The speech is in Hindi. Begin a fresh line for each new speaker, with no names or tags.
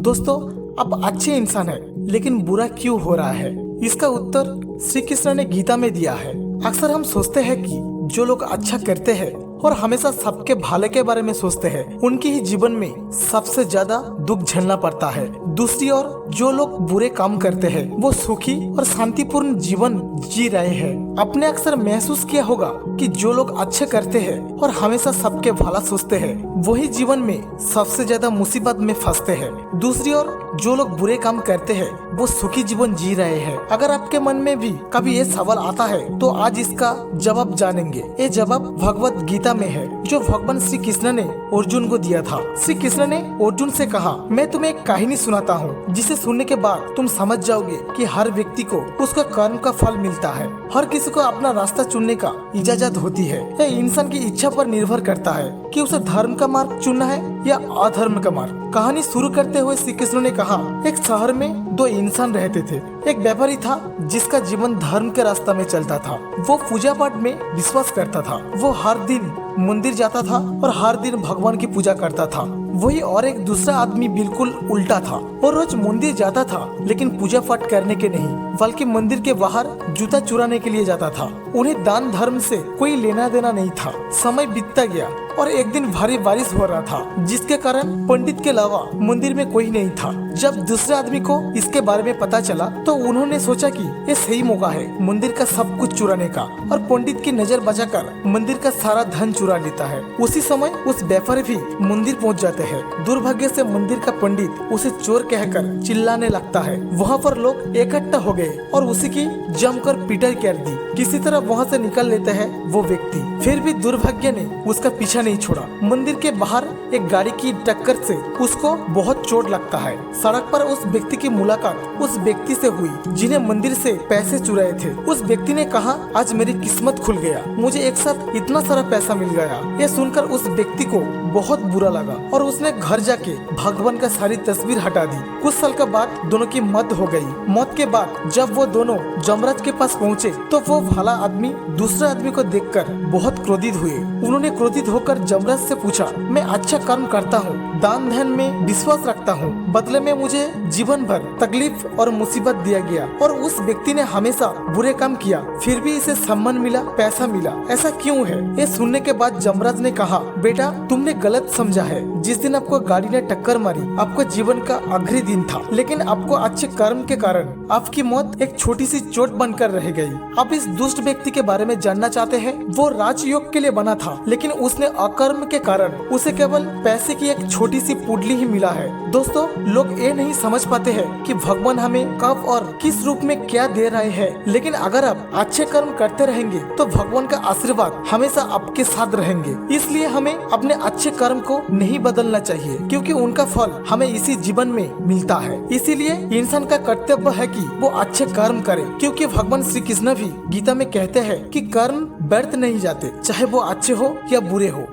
दोस्तों, आप अच्छे इंसान हैं, लेकिन बुरा क्यों हो रहा है? इसका उत्तर श्री कृष्ण ने गीता में दिया है। अक्सर हम सोचते हैं कि जो लोग अच्छा करते हैं और हमेशा सबके भले के बारे में सोचते हैं, उनके ही जीवन में सबसे ज्यादा दुख झेलना पड़ता है। दूसरी ओर जो लोग बुरे काम करते हैं, वो सुखी और शांतिपूर्ण जीवन जी रहे हैं। आपने अक्सर महसूस किया होगा कि जो लोग अच्छे करते हैं और हमेशा सबके भला सोचते हैं, वही जीवन में सबसे ज्यादा मुसीबत में फंसते हैं। दूसरी ओर जो लोग बुरे काम करते हैं, वो सुखी जीवन जी रहे हैं। अगर आपके मन में भी कभी ये सवाल आता है, तो आज इसका जवाब जानेंगे। ये जवाब भगवत गीता में है, जो भगवान श्री कृष्ण ने अर्जुन को दिया था। श्री कृष्ण ने अर्जुन से कहा, मैं तुम्हें एक कहानी सुनाता हूँ, जिसे सुनने के बाद तुम समझ जाओगे कि हर व्यक्ति को उसका कर्म का फल मिलता है। हर किसी को अपना रास्ता चुनने का इजाजत होती है। यह इंसान की इच्छा पर निर्भर करता है कि उसे धर्म का मार्ग चुनना है या अधर्म का मार्ग। कहानी शुरू करते हुए श्री कृष्ण ने कहा, एक शहर में दो इंसान रहते थे। एक व्यापारी था जिसका जीवन धर्म के रास्ता में चलता था। वो पूजा पाठ में विश्वास करता था। वो हर दिन मंदिर जाता था और हर दिन भगवान की पूजा करता था। वही और एक दूसरा आदमी बिल्कुल उल्टा था। वो रोज मंदिर जाता था, लेकिन पूजा पाठ करने के नहीं, बल्कि मंदिर के बाहर जूता चुराने के लिए जाता था। उन्हें दान धर्म से कोई लेना देना नहीं था। समय बीतता गया और एक दिन भारी बारिश हो रहा था, जिसके कारण पंडित के अलावा मंदिर में कोई नहीं था। जब दूसरे आदमी को इसके बारे में पता चला, तो उन्होंने सोचा कि ये सही मौका है मंदिर का सब कुछ चुराने का, और पंडित की नजर बचाकर मंदिर का सारा धन चुरा लेता है। उसी समय उस व्यापारी भी मंदिर पहुंच जाते हैं। दुर्भाग्य से मंदिर का पंडित उसे चोर कहकर चिल्लाने लगता है। वहाँ पर लोग इकट्ठा हो गए और उसी की जमकर पिटाई कर दी। किसी तरह वहाँ से निकल लेते हैं वो व्यक्ति। फिर भी दुर्भाग्य ने उसका पीछा नहीं छोड़ा। मंदिर के बाहर एक गाड़ी की टक्कर से उसको बहुत चोट लगता है। सड़क पर उस व्यक्ति की मुलाकात उस व्यक्ति से हुई जिन्हें मंदिर से पैसे चुराए थे। उस व्यक्ति ने कहा, आज मेरी किस्मत खुल गया, मुझे एक साथ इतना सारा पैसा मिल गया। यह सुनकर उस व्यक्ति को बहुत बुरा लगा और उसने घर जाके भगवान का सारी तस्वीर हटा दी। कुछ साल के बाद दोनों की मौत हो गई। मौत के बाद जब वो दोनों जमराज के पास पहुँचे, तो वो भला आदमी दूसरे आदमी को देखकर बहुत क्रोधित हुए। उन्होंने क्रोधित होकर जमराज से पूछा, मैं अच्छा कर्म करता हूँ, दान धन में विश्वास रखता हूँ, बदले में मुझे जीवन भर तकलीफ और मुसीबत दिया गया, और उस व्यक्ति ने हमेशा बुरे काम किया, फिर भी इसे सम्मान मिला, पैसा मिला, ऐसा क्यों है? ये सुनने के बाद जमराज ने कहा, बेटा तुमने गलत समझा है। जिस दिन आपको गाड़ी ने टक्कर मारी, आपको जीवन का आखिरी दिन था, लेकिन आपको अच्छे कर्म के कारण आपकी मौत एक छोटी सी चोट बनकर रह गई। आप इस दुष्ट व्यक्ति के बारे में जानना चाहते हैं? वो राजयोग के लिए बना था, लेकिन उसने अकर्म के कारण उसे केवल पैसे की एक छोटी सी पुडली ही मिला है। दोस्तों, लोग ये नहीं समझ पाते हैं कि भगवान हमें कब और किस रूप में क्या दे रहे हैं, लेकिन अगर आप अच्छे कर्म करते रहेंगे तो भगवान का आशीर्वाद हमेशा आपके साथ रहेंगे। इसलिए हमें अपने अच्छे कर्म को नहीं बदलना चाहिए, क्योंकि उनका फल हमें इसी जीवन में मिलता है। इसीलिए इंसान का कर्तव्य है कि वो अच्छे कर्म करे, क्योंकि भगवान श्री कृष्ण भी गीता में कहते हैं कि कर्म व्यर्थ नहीं जाते, चाहे वो अच्छे हो या बुरे हो।